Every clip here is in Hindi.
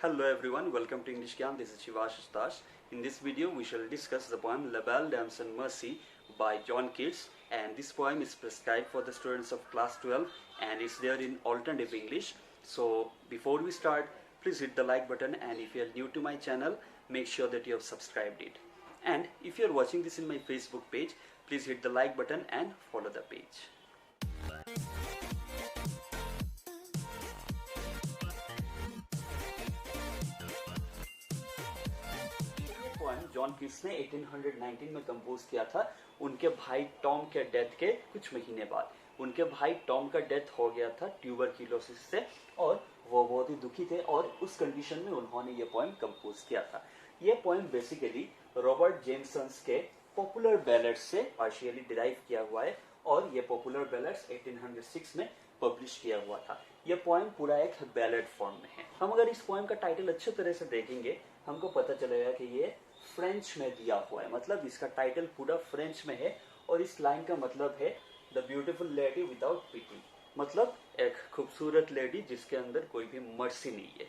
Hello everyone, welcome to English Camp. This is Shivash Das. In this video, we shall discuss the poem La Belle Dame and Mercy by John Keats. And this poem is prescribed for the students of class 12 and it's there in alternative English. So before we start, please hit the like button, and if you are new to my channel, make sure that you have subscribed it. And if you are watching this in my Facebook page, please hit the like button and follow the page. Poem John Keats ने 1819 में कंपोज किया था उनके भाई टॉम के डेथ के कुछ महीने बाद। उनके भाई टॉम का डेथ हो गया था ट्यूबरक्यूलोसिस से और वो बहुत ही दुखी थे और उस कंडीशन में उन्होंने ये पोएम कंपोज किया था। ये पोएम बेसिकली रॉबर्ट जेम्सन्स के पॉपुलर बैलेड्स से पार्शियली डिराइव किया हुआ है और ये पॉपुलर बैलेड्स 1806 में पब्लिश किया हुआ था। ये पोएम पूरा एक बैलेड फॉर्म में है। हम अगर इस पोएम का टाइटल अच्छे तरह से देखेंगे हमको पता चलेगा कि ये फ्रेंच में दिया हुआ है, मतलब इसका टाइटल पूरा फ्रेंच में है और इस लाइन का मतलब है द ब्यूटीफुल लेडी विदाउट पिटी, मतलब एक खूबसूरत लेडी जिसके अंदर कोई भी मर्सी नहीं है।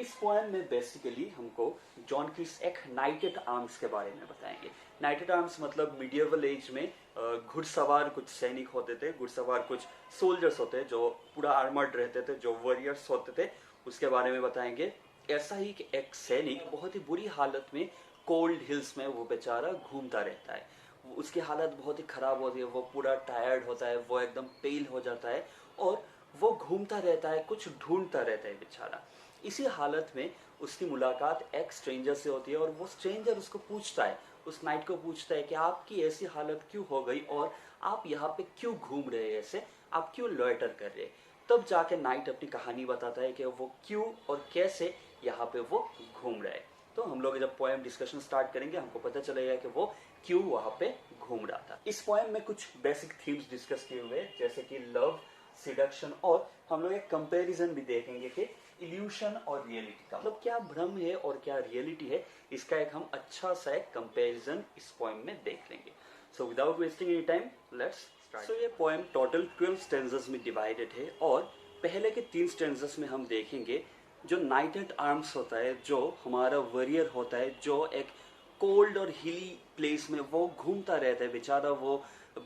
इस पोएम में बेसिकली हमको जॉन कीट्स एक नाइटेड आर्म्स के बारे में बताएंगे। नाइटेड आर्म्स मतलब मिडिएवल एज में घुड़सवार कुछ सैनिक होते थे, घुड़सवार कुछ सोल्जर्स होते हैं जो पूरा आर्मर्ड रहते थे, जो वॉरियर्स होते थे, उसके बारे में बताएंगे। ऐसा ही एक सैनिक बहुत ही बुरी हालत में कोल्ड हिल्स में वो बेचारा घूमता रहता है। उसकी हालत बहुत ही खराब होती है, वो पूरा टायर्ड होता है, वो एकदम पेल हो जाता है और वो घूमता रहता है, कुछ ढूंढता रहता है बेचारा। इसी हालत में उसकी मुलाकात एक स्ट्रेंजर से होती है और वो स्ट्रेंजर उसको पूछता है, उस नाइट को पूछता है कि आपकी ऐसी हालत क्यों हो गई और आप यहाँ पे क्यों घूम रहे हैं, ऐसे आप क्यों लॉयटर कर रहे हैं। तब जाके नाइट अपनी कहानी बताता है कि वो क्यों और कैसे यहाँ पे वो घूम रहा है। तो हम लोग जब पोएम डिस्कशन स्टार्ट करेंगे हमको पता चलेगा कि वो क्यों वहाँ पे घूम रहा था। इस पोएम में कुछ बेसिक थीम्स डिस्कस किए हुए जैसे कि लव, सिडक्शन, और हम लोग एक कंपैरिजन भी देखेंगे कि इल्यूशन और रियलिटी का मतलब क्या भ्रम है और क्या रियलिटी है, इसका एक हम अच्छा सा एक कंपैरिजन इस पोएम में देख लेंगे। So without wasting any time let's start. So ये पोएम टोटल 12 स्टैंजास में डिवाइडेड है और पहले के 3 स्टैंजास में हम देखेंगे जो नाइटेड आर्म्स होता है, जो हमारा वॉरियर होता है, जो एक कोल्ड और हिली प्लेस में वो घूमता रहता है बेचारा, वो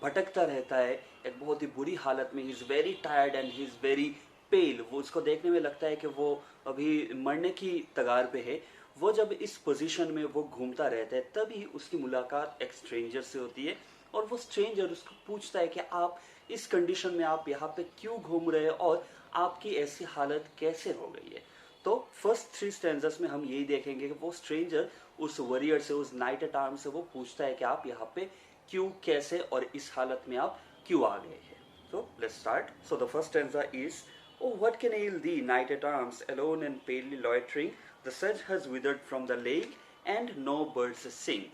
भटकता रहता है एक बहुत ही बुरी हालत में। He is very tired and he is very पेल। वो उसको देखने में लगता है कि वो अभी मरने की तगार पे है। वो जब इस पोजीशन में वो घूमता रहता है तभी उसकी मुलाकात एक स्ट्रेंजर से होती है और वो स्ट्रेंजर उसको पूछता है कि आप इस कंडीशन में आप यहाँ पे क्यों घूम रहे हैं और आपकी ऐसी हालत कैसे हो गई है। तो फर्स्ट 3 स्टैंजास में हम यही देखेंगे कि वो स्ट्रेंजर उस वॉरियर से, उस नाइटेड आर्म से वो पूछता है कि आप यहाँ पे क्यों, कैसे और इस हालत में आप क्यों आ गए हैं। So let's start. So the first stanza is, "Oh, what can ail thee, knight at arms, alone and palely loitering? The sedge has withered from the lake, and no birds sing."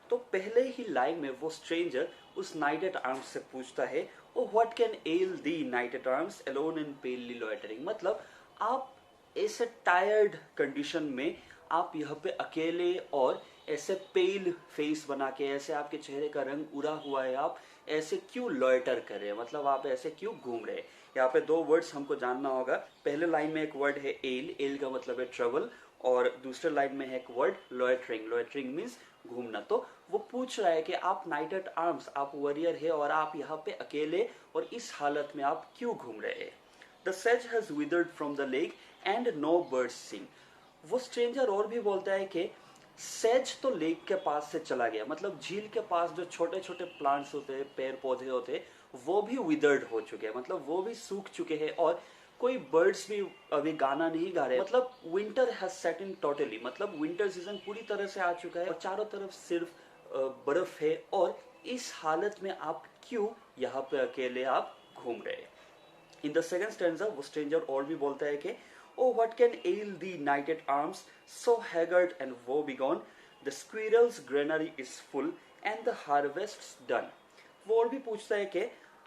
तो पहले ही लाइन में वो स्ट्रेंजर उस नाइटेड आर्म्स से पूछता है, "Oh, what can ail thee, knight at arms, alone and palely loitering?" मतलब आप ऐसे टायर्ड कंडीशन में आप यहाँ पे अकेले और ऐसे पेल फेस बना के, ऐसे आपके चेहरे का रंग उड़ा हुआ है, आप ऐसे क्यों लॉयटर कर रहे हैं, मतलब आप ऐसे क्यों घूम रहे हैं। यहाँ पे 2 वर्ड्स हमको जानना होगा। पहले लाइन में एक वर्ड है एल, एल का मतलब है ट्रबल, और दूसरे लाइन में है एक वर्ड लॉयटरिंग, लॉयटरिंग मीन्स घूमना। तो वो पूछ रहा है कि आप नाइटेड आर्म्स, आप वॉरियर है और आप यहाँ पे अकेले और इस हालत में आप क्यों घूम रहे हैं। The sedge has withered from the lake and no birds sing. वो स्ट्रेंजर और भी बोलता है कि सेज तो लेक के पास से चला गया, मतलब झील के पास जो छोटे छोटे प्लांट्स होते हैं, पेड़ पौधे होते हैं, वो भी विदर्ड हो चुके हैं, मतलब वो भी सूख चुके हैं और कोई बर्ड्स भी अभी गाना नहीं गा रहे। मतलब winter has set in totally, मतलब विंटर सीजन पूरी तरह से आ चुका है और चारों तरफ सिर्फ बर्फ है और इस हालत में आप क्यों यहाँ पे अकेले आप घूम रहे हैं। इन द सेकंड स्टैंजा वो स्ट्रेंजर और भी बोलता है कि, "Oh, what can ail thee, knighted arms, so haggard and woebegone? The squirrel's granary is full and the harvest's done." वो और भी पूछता है कि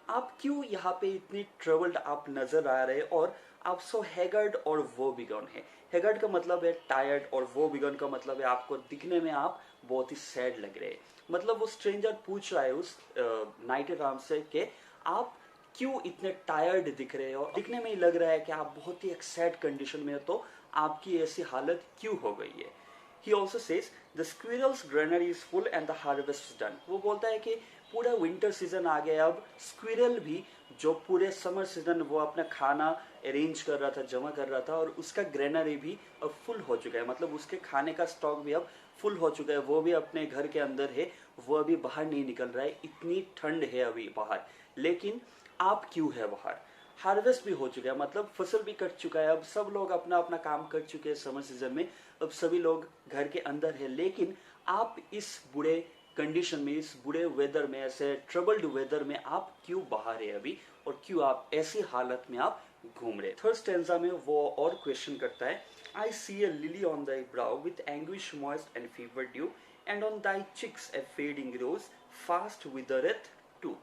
आप क्यों यहाँ पे इतनी ट्रबल्ड आप नजर आ रहे और आप सो हैगर्ड और woebegone है। हैगर्ड का मतलब है टायर्ड और woebegone का मतलब है आपको दिखने में आप बहुत ही सैड लग रहे हैं। मतलब वो स्ट्रेंजर पूछ रहा है उस नाइटेड आर्म से कि आप क्यों इतने टायर्ड दिख रहे हो, दिखने में ही लग रहा है कि आप बहुत ही एक सैड कंडीशन में हो, तो आपकी ऐसी हालत क्यों हो गई है। He also says the squirrel's granary is full and the harvest is done. वो बोलता है कि पूरा विंटर सीजन आ गया, अब स्क्विरल भी जो पूरे समर सीजन वो अपना खाना अरेंज कर रहा था, जमा कर रहा था, और उसका ग्रेनरी भी अब फुल हो चुका है, मतलब उसके खाने का स्टॉक भी अब फुल हो चुका है। वो भी अपने घर के अंदर है, वो अभी बाहर नहीं निकल रहा है, इतनी ठंड है अभी बाहर। लेकिन आप क्यों है बाहर? हार्वेस्ट भी हो चुका है, मतलब फसल भी कट चुका है, अब सब लोग अपना अपना काम कर चुके हैं समर सीजन में, अब सभी लोग घर के अंदर है। लेकिन आप इस बुरे कंडीशन में, इस बुरे वेदर में, ऐसे ट्रबल्ड वेदर में आप क्यों बाहर है अभी, और क्यों आप ऐसी हालत में आप घूम रहे। थर्ड स्टेंजा में वो और क्वेश्चन करता है, I see a lily on thy brow with anguish moist and fever dew and on thy cheeks a fading rose fast withereth too.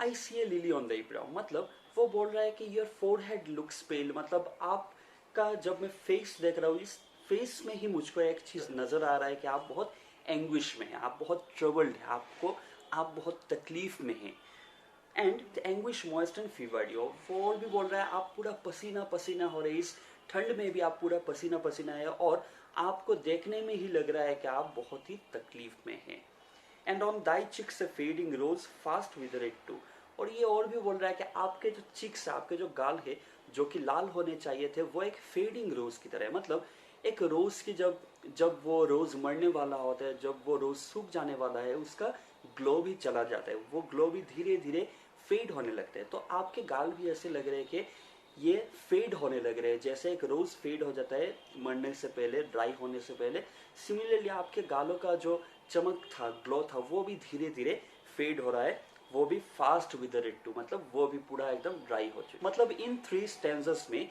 I see a lily on thy brow, मतलब वो बोल रहा है कि योर फोरहेड लुक्स पेल, मतलब आपका जब मैं फेस देख रहा हूँ, इस फेस में ही मुझको एक चीज नजर आ रहा है कि आप बहुत एंग्विश में हैं, आप बहुत ट्रबल्ड हैं, आप बहुत तकलीफ में हैं। And the anguish moist and fever due, वो और भी बोल रहा है आप पूरा पसीना पसीना हो रहे, इस ठंड में भी आप पूरा पसीना पसीना है, और आपको देखने में ही लग रहा है कि आप बहुत ही तकलीफ में हैं। And on thy cheeks a fading rose fast withereth too, और ये और भी बोल रहा है कि आपके जो चिक्स, आपके जो गाल है जो कि लाल होने चाहिए थे, वो एक फेडिंग रोज की तरह है, मतलब एक रोज की जब वो रोज मरने वाला होता है, जब वो रोज सूख जाने वाला है, उसका ग्लो भी चला जाता है, वो ग्लो भी धीरे धीरे फेड होने लगते हैं। तो आपके गाल भी ऐसे लग रहे हैं कि ये फेड होने लग रहे हैं, जैसे एक रोज फेड हो जाता है मरने से पहले, ड्राई होने से पहले। सिमिलरली आपके गालों का जो चमक था, ग्लो था, वो भी धीरे धीरे फेड हो रहा है, वो भी फास्ट विदरeth टू, मतलब वो भी पूरा एकदम ड्राई हो चुका। मतलब इन 3 स्टेंजर्स में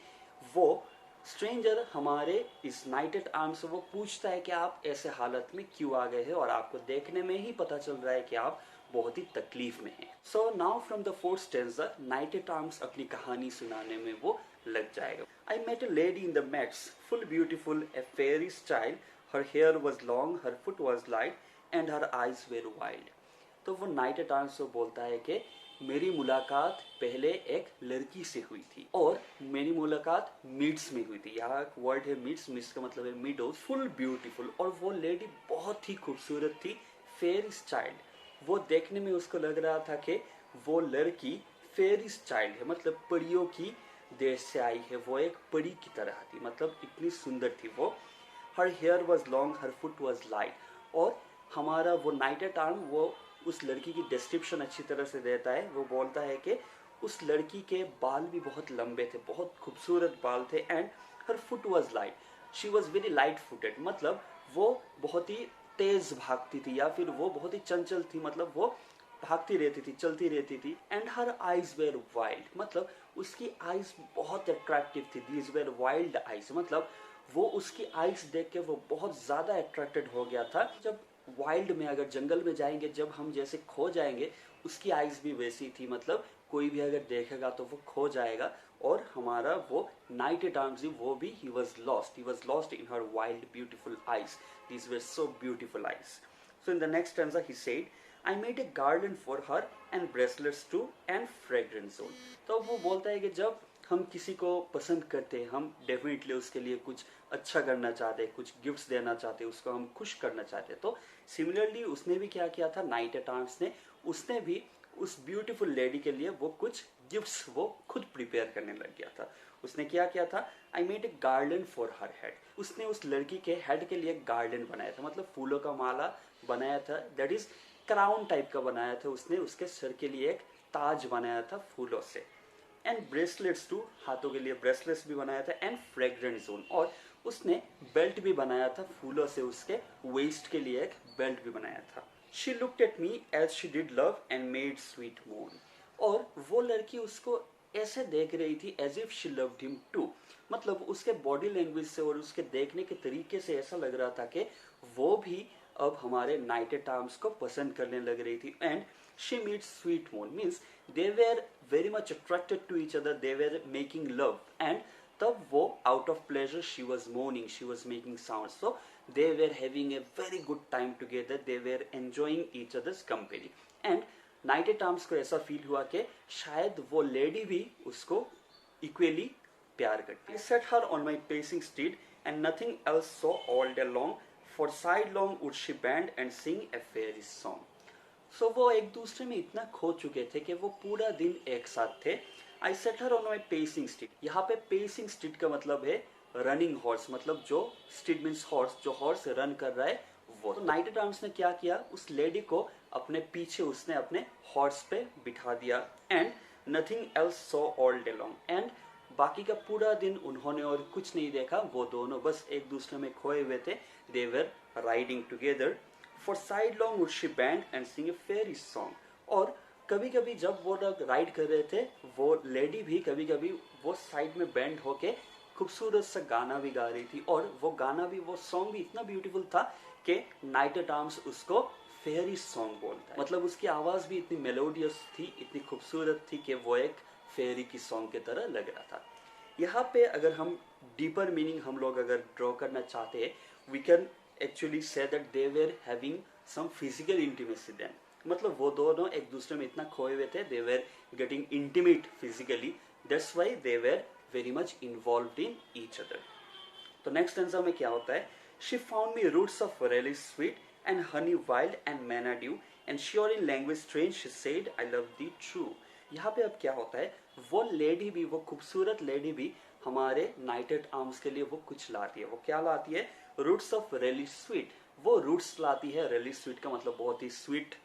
वो स्ट्रेंजर हमारे इस नाइटेड आर्म से वो पूछता है कि आप ऐसे हालत में क्यों आ गए हैं, और आपको देखने में ही पता चल रहा है कि आप बहुत ही तकलीफ में हैं। So now from the 4th stanza knight at arms अपनी कहानी सुनाने में वो लग जाएगा। I met a lady in the meads full beautiful a fairy style, her hair was long, her foot was light and her eyes were wild. तो वो नाइटेड आर्म्स से बोलता है कि मेरी मुलाकात पहले एक लड़की से हुई थी, और मेरी मुलाकात मिड्स में हुई थी। यहाँ वर्ड है मिड्स, मिड्स का मतलब है मिडोज। फुल ब्यूटीफुल, और वो लेडी बहुत ही खूबसूरत थी। फेयरी चाइल्ड, वो देखने में उसको लग रहा था कि वो लड़की फेयरी चाइल्ड है, मतलब परियों की देश से आई है, वो एक परी की तरह थी, मतलब इतनी सुंदर थी वो। Her hair was long, her foot was light, और हमारा वो नाइटेड आर्म वो उस लड़की की डिस्क्रिप्शन अच्छी तरह से देता है। वो बोलता है कि उस लड़की के बाल भी बहुत लंबे थे, बहुत खूबसूरत बाल थे, and her foot was light, she was very light footed, मतलब वो बहुत ही तेज भागती थी, या फिर वो बहुत ही चंचल थी, मतलब वो भागती रहती थी, चलती रहती थी। And her eyes were wild, मतलब उसकी आईज बहुत अट्रैक्टिव थी। दीज वेर वाइल्ड आईज, मतलब वो उसकी आईज देख के वो बहुत ज्यादा अट्रैक्टेड हो गया था। जब वाइल्ड में, अगर जंगल में जाएंगे, जब हम जैसे खो जाएंगे, उसकी आईज भी वैसी थी, मतलब कोई भी अगर देखेगा तो वो खो जाएगा। और हमारा वो नाइटेड आर्म्स, वो भी he was lost in her wild beautiful eyes. These were so beautiful eyes. So in the next stanza he said, I made a garland for her and bracelets too and fragrance zone. तो वो बोलता है कि जब हम किसी को पसंद करते हैं, हम डेफिनेटली उसके लिए कुछ अच्छा करना चाहते हैं, कुछ गिफ्ट्स देना चाहते हैं, उसको हम खुश करना चाहते हैं। तो सिमिलरली उसने भी क्या किया था, नाइटेड आर्म्स ने, उसने भी उस ब्यूटीफुल लेडी के लिए वो कुछ गिफ्ट्स वो खुद प्रिपेयर करने लग गया था। उसने क्या किया था, I made a garden for her head, उसने उस लड़की के हेड के लिए गार्डन बनाया था, मतलब फूलों का माला बनाया था, दैट इज क्राउन टाइप का बनाया था उसने, उसके सर के लिए एक ताज बनाया था फूलों से। एंड ब्रेसलेट्स टू, हाथों के लिए ब्रेसलेट्स भी बनाया था। एंड फ्रेग्रेंस जोन, और उसने बेल्ट भी बनाया था फूलों से, उसके वेस्ट के लिए एक बेल्ट भी बनाया था। She looked at me as she did love and made sweet moan, और वो लड़की उसको ऐसे देख रही थी as if she loved him too, मतलब उसके बॉडी लैंग्वेज से और उसके देखने के तरीके से ऐसा लग रहा था कि वो भी अब हमारे नाइटेड आर्म्स को पसंद करने लग रही थी। And she meets sweet moon, means they were very much attracted to each other, they were making love, and तब वो out of pleasure she was moaning, she was making sounds, so they were having a very good time together, they were enjoying each other's company. And नाइटेड arms को ऐसा फील हुआ कि शायद वो लेडी भी उसको इक्वली प्यार करती है। I set her on my pacing steed and nothing else saw all day long. For sidelong would she bend and sing a fairy song. सो वो एक दूसरे में इतना खो चुके थे कि वो पूरा दिन एक साथ थे. I set her on my pacing steed. यहाँ पे पेसिंग स्टिक का मतलब है रनिंग हॉर्स, मतलब जो स्टिक मीन्स हॉर्स, जो हॉर्स रन कर रहा है वो. तो नाइट एट आर्म्स ने क्या किया, उस लेडी को अपने पीछे उसने अपने हॉर्स पे बिठा दिया. And nothing else saw all day long. And बाकी का पूरा दिन उन्होंने और कुछ नहीं देखा. वो दोनों बस एक दूसरे में खोए हुए थे. They were riding together. For sidelong would she bend and sing a fairy song. और कभी कभी जब वो लोग राइड कर रहे थे, वो लेडी भी कभी कभी वो साइड में बेंड होके खूबसूरत सा गाना भी गा रही थी. और वो गाना भी, वो सॉन्ग भी इतना ब्यूटीफुल था कि नाइट एट आर्म्स उसको फेरी सॉन्ग बोलता है. मतलब उसकी आवाज़ भी इतनी मेलोडियस थी, इतनी खूबसूरत थी कि वो एक फेरी की सॉन्ग की तरह लग रहा था. यहाँ पे अगर हम डीपर मीनिंग हम लोग अगर ड्रॉ करना चाहते हैं, we can actually say that they were having some physical intimacy then. मतलब वो दोनों एक दूसरे में इतना खोए हुए थे. They were getting intimate physically. That's why they were very much involved in each other. तो नेक्स्ट stanza में क्या होता है, she found me roots of relish sweet and honey wild and manna dew and sure in language strange she said I love thee true. यहाँ पे अब क्या होता है, वो लेडी भी, वो खूबसूरत लेडी भी हमारे नाइट एट आर्म्स के लिए वो कुछ लाती है. वो क्या लाती है, रूट्स ऑफ रेलिश स्वीट. वो रूट्स लाती है, रेलिश स्वीट का मतलब बहुत ही स्वीट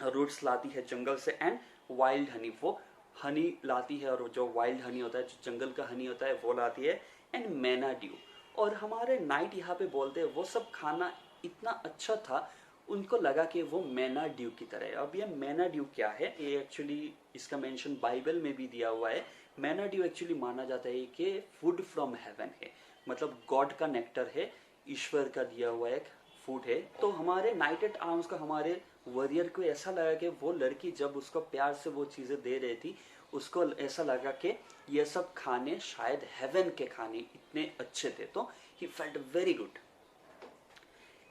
रूट्स लाती है जंगल से. एंड वाइल्ड हनी, वो हनी लाती है, और जो वाइल्ड हनी होता है, जो जंगल का हनी होता है, वो लाती है. एंड मैना ड्यू. और हमारे नाइट यहाँ पे बोलते हैं वो सब खाना इतना अच्छा था, उनको लगा कि वो मैना ड्यू की तरह है. अब ये मैना ड्यू क्या है, ये एक्चुअली इसका मेंशन बाइबल में भी दिया हुआ है. मैना ड्यू एक्चुअली माना जाता है कि फूड फ्रॉम हेवन है, मतलब गॉड का नेक्टर है, ईश्वर का दिया हुआ एक फूड है. तो हमारे नाइट एट आर्म्स का हमारे वॉरियर को ऐसा लगा कि वो लड़की जब उसको प्यार से वो चीज़ें दे रही थी, उसको ऐसा लगा कि ये सब खाने शायद हेवन के खाने इतने अच्छे थे. तो he felt very good.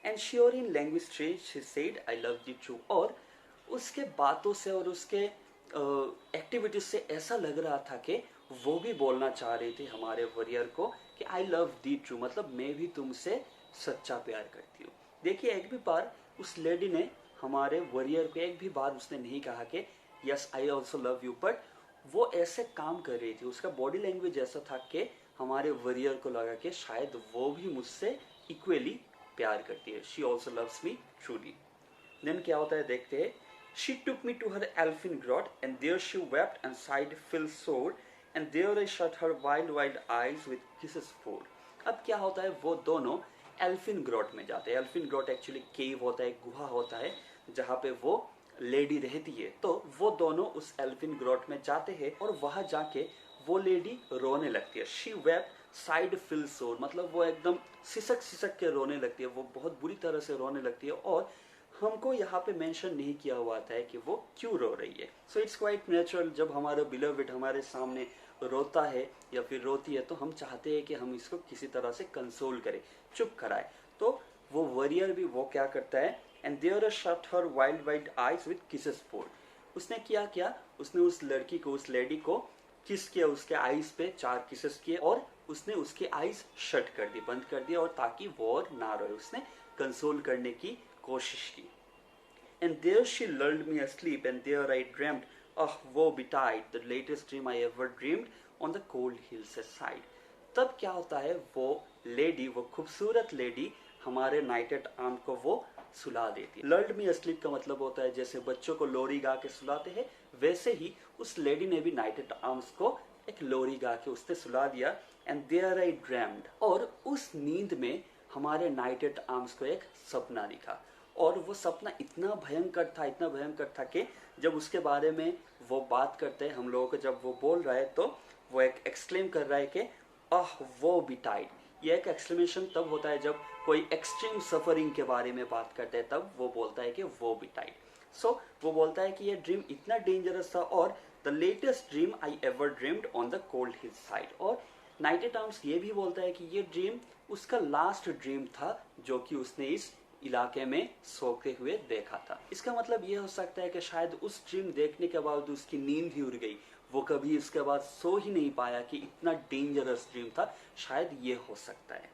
And sure in language strange she said I love the true. और उसके बातों से और उसके एक्टिविटीज से ऐसा लग रहा था कि वो भी बोलना चाह रही थी हमारे वॉरियर को कि आई लव दी ट्रू, मतलब मैं भी तुमसे सच्चा प्यार करती हूँ. देखिए एक भी बार उस लेडी ने हमारे वॉरियर को एक भी बार उसने नहीं कहा कि yes I also love you, but वो ऐसे काम कर रही थी. उसका बॉडी लैंग्वेज ऐसा था कि हमारे वॉरियर को लगा कि शायद वो भी मुझसे इक्वली प्यार करती है. She also loves me truly. Then क्या होता है देखते हैं. She took me to her elfin grot, and there she wept and sighed full sore, and there I shut her wild eyes with kisses for. अब क्या होता है, वो दोनों एल्फिन ग्रॉट में जाते हैं. एल्फिन ग्रॉट एक्चुअली केव होता है, गुहा होता है जहाँ पे वो लेडी रहती है. तो वो दोनों उस एल्फिन ग्रॉट में जाते हैं और वहाँ जाके वो लेडी रोने लगती है. शी वेप्ट साइड फिल सोर, मतलब वो एकदम सिसक सिसक के रोने लगती है, वो बहुत बुरी तरह से रोने लगती है. और हमको यहाँ पे मेंशन नहीं किया हुआ था कि वो क्यों रो रही है. सो इट्स क्वाइट नेचुरल, जब हमारा बिलवड हमारे सामने रोता है या फिर रोती है तो हम चाहते हैं कि हम इसको किसी तरह से कंसोल करें, चुप कराए. तो वो वॉरियर भी वो क्या करता है, and there shut her wide eyes with kisses four. उसने क्या, उसने उस लड़की को, उस लेडी को किस किया, उसके आईज पे 4 किसेस किए और उसने उसके आईज शट कर दी, बंद कर दिया, और ताकि वो और ना रोए. उसने कंसोल करने की कोशिश की. And there she lulled me asleep, and there I dreamt, oh woe betide, the latest dream I ever dreamed on the cold hills side. तब क्या होता है, वो लेडी, वो खूबसूरत लेडी हमारे नाइट एट आर्म को वो सुला देती है. लल्ड मी अस्लीप का मतलब होता है जैसे बच्चों को लोरी गा के सुलाते हैं, वैसे ही उस लेडी ने भी नाइट एट आर्म्स को एक लोरी गा के उसने सुला दिया. एंड देयर आई ड्रीम्ड, और उस नींद में हमारे नाइट एट आर्म्स को एक सपना दिखा. और वो सपना इतना भयंकर था कि जब उसके बारे में वो बात करते हैं हम लोगों को, जब वो बोल रहा है तो वो एक एक्सक्लेम कर रहा है कि आह वो बिटाइड. ये एक एक्सक्लेमेशन तब होता है जब कोई एक्सट्रीम सफरिंग के बारे में बात करते हैं, तब वो बोलता है कि वो बिटाइड. सो वो बोलता है कि ये ड्रीम इतना डेंजरस था, और the latest dream I ever dreamed on the cold hill side. और नाइट एट आर्म्स ये भी बोलता है कि ये ड्रीम उसका लास्ट ड्रीम था जो कि उसने इस इलाके में सोते हुए देखा था. इसका मतलब ये हो सकता है कि शायद उस ड्रीम देखने के बाद उसकी नींद ही उड़ गई, वो कभी उसके बाद सो ही नहीं पाया कि इतना डेंजरस ड्रीम था. शायद ये हो सकता है.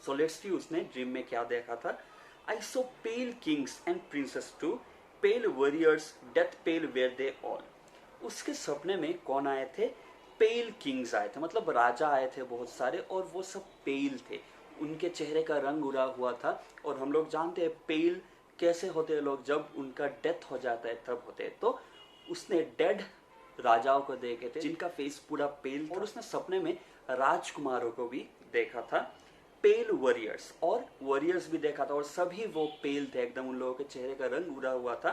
सो लेट्स सी उसने ड्रीम में क्या देखा था. I saw pale kings and princes too, pale warriors, death pale were they all. उसके सपने में कौन आए थे? पेल किंग्स आए थे, मतलब राजा आए थे बहुत सारे, और वो सब पेल थे. उनके चेहरे का रंग उड़ा हुआ था. और हम लोग जानते हैं पेल कैसे होते हैं लोग, जब उनका डेथ हो जाता है तब होते हैं. तो उसने डेड राजाओं को देखे थे जिनका फेस पूरा पेल था. और उसने सपने में राजकुमारों को भी देखा था, पेल वॉरियर्स, और वॉरियर्स भी देखा था, और सभी वो पेल थे एकदम. उन लोगों के चेहरे का रंग उड़ा हुआ था.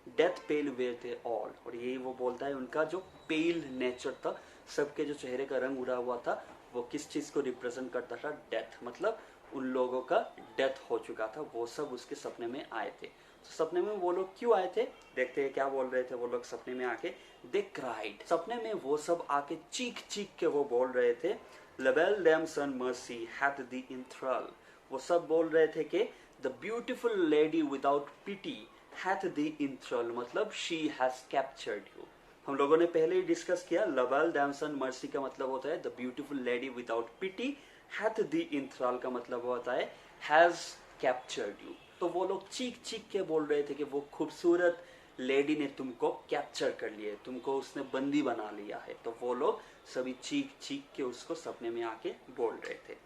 डेथ पेल वेयर थे ऑल, और यही वो बोलता है उनका जो पेल नेचर था, सबके जो चेहरे का रंग उड़ा हुआ था, वो किस चीज को रिप्रेजेंट करता था? डेथ. मतलब उन लोगों का डेथ हो चुका था, वो सब उसके सपने में आए थे. तो सपने में वो लोग क्यों आए थे, देखते हैं क्या बोल रहे थे वो लोग सपने में आके. दे क्राइड, सपने में वो सब आके चीख चीख के वो बोल रहे थे, la belle dame sans merci hath the in thrall. वो सब बोल रहे थे कि the beautiful lady without pity hath the in thrall, मतलब शी हैज कैप्चर्ड यू. हम लोगों ने पहले ही डिस्कस किया, लबल डैमसन मर्सी का मतलब होता है the beautiful lady without pity, hath the in thrall का मतलब होता है हैज कैप्चर्ड यू. तो वो लोग चीख चीख के बोल रहे थे कि वो खूबसूरत लेडी ने तुमको कैप्चर कर लिया, तुमको उसने बंदी बना लिया है. तो वो लोग सभी चीख चीख के उसको सपने में आके बोल रहे थे.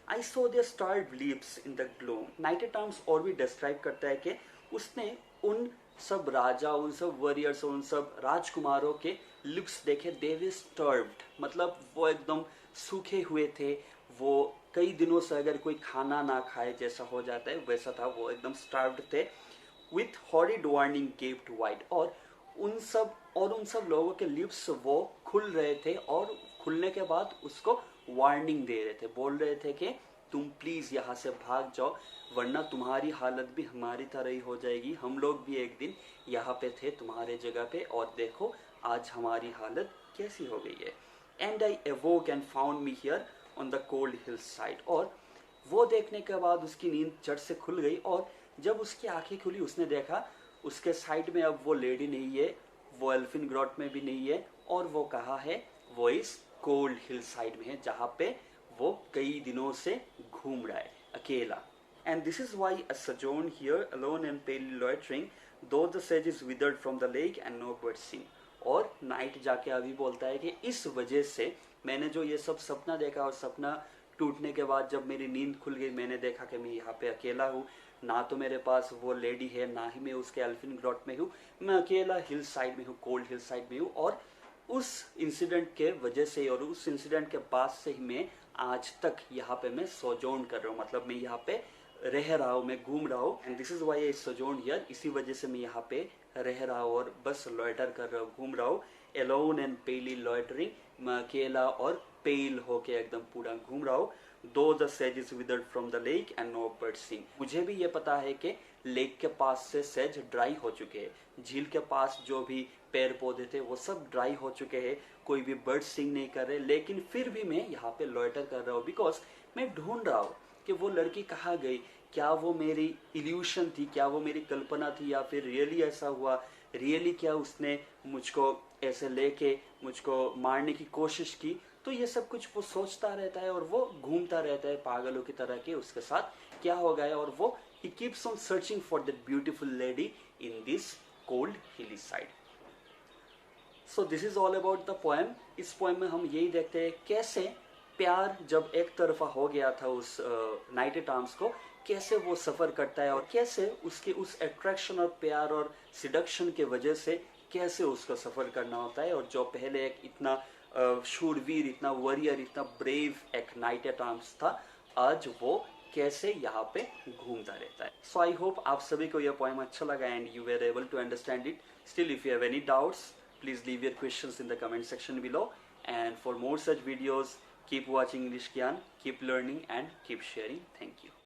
I saw their starved lips in the gloam. Night times और भी डिस्क्राइब करता है कि उसने उन सब राजा, उन सब वॉरियर्स, उन सब राजकुमारों के लिप्स देखे. दे वे स्टर्व्ड, मतलब वो एकदम सूखे हुए थे. वो कई दिनों से अगर कोई खाना ना खाए जैसा हो जाता है वैसा था. वो एकदम स्टार्व्ड थे. With horrid warning gift wide, और उन सब लोगों के लिप्स वो खुल रहे थे, और खुलने के बाद उसको वार्निंग दे रहे थे. बोल रहे थे कि तुम प्लीज यहाँ से भाग जाओ, वरना तुम्हारी हालत भी हमारी तरह ही हो जाएगी. हम लोग भी एक दिन यहाँ पे थे तुम्हारे जगह पे, और देखो आज हमारी हालत कैसी हो गई है. And I अवोक and found me here on the cold hill side. और वो देखने के बाद उसकी नींद झट से खुल गई, और जब उसकी आंखें खुली उसने देखा उसके साइड में अब वो लेडी नहीं है, वो एल्फिन ग्रॉट में भी नहीं है, और वो कहाँ है? वो इस कोल्ड हिल साइड में है, जहाँ पे वो कई दिनों से घूम रहा है अकेला. And this is why a sojourn here alone and palely loitering, though the sedge is withered from the lake and no birds sing. और नाइट जाके अभी बोलता है कि इस वजह से मैंने जो ये सब सपना देखा, और सपना टूटने के बाद जब मेरी नींद खुल गई, मैंने देखा कि मैं यहाँ पे अकेला हूँ, ना तो मेरे पास वो लेडी है, ना ही मैं उसके एल्फिन ग्रॉट में हूँ, मैं अकेला हिल साइड में हूँ, कोल्ड हिल साइड में हूँ. और उस इंसिडेंट के वजह से और उस इंसिडेंट के बाद से ही मैं आज तक यहाँ पे मैं सोजोन कर रहा हूँ, मतलब मैं यहाँ पे रह रहा हूँ, मैं घूम रहा हूँ. And this is why I sojourn here, इसी वजह से मैं यहाँ पे रह रहा हूँ और बस लॉइटर कर रहा हूँ, घूम रहा हूँ. एलोन एंड पेली लॉइटरिंग, मैं अकेला और पेल होके एकदम पूरा घूम रहा हूँ. दो द सेज is withered from the lake and no bird sing. मुझे भी ये पता है कि लेक के पास से सेज ड्राई हो चुके हैं, झील के पास जो भी पेड़ पौधे थे वो सब ड्राई हो चुके हैं, कोई भी बर्ड सिंग नहीं कर रहे. लेकिन फिर भी मैं यहाँ पे लॉइटर कर रहा हूँ, बिकॉज मैं ढूंढ रहा हूँ कि वो लड़की कहाँ गई. क्या वो मेरी इल्यूशन थी, क्या वो मेरी कल्पना थी, या फिर रियली ऐसा हुआ, रियली क्या उसने मुझको ऐसे लेके मुझको मारने की कोशिश की. तो ये सब कुछ वो सोचता रहता है और वो घूमता रहता है पागलों की तरह के उसके साथ क्या हो गया. और वो he keeps on searching for that beautiful lady in this cold hilly side. So this is all about the poem. इस पोएम में हम यही देखते हैं कैसे प्यार जब एक तरफा हो गया था उस नाइट टाइम्स को, कैसे वो सफ़र करता है, और कैसे उसके उस अट्रैक्शन और प्यार और सिडक्शन के वजह से कैसे उसको सफ़र करना होता है. और जो पहले एक इतना शूरवीर, इतना वॉरियर, इतना ब्रेव एक नाइट टाइम्स था, आज वो कैसे यहाँ पे घूमता रहता है. सो आई होप आप सभी को यह पोएम अच्छा लगा and you were able to understand it. Still if you have any doubts, please leave your questions in the comment section below. And for more such videos, keep watching English Gyan, keep learning and keep sharing. Thank you.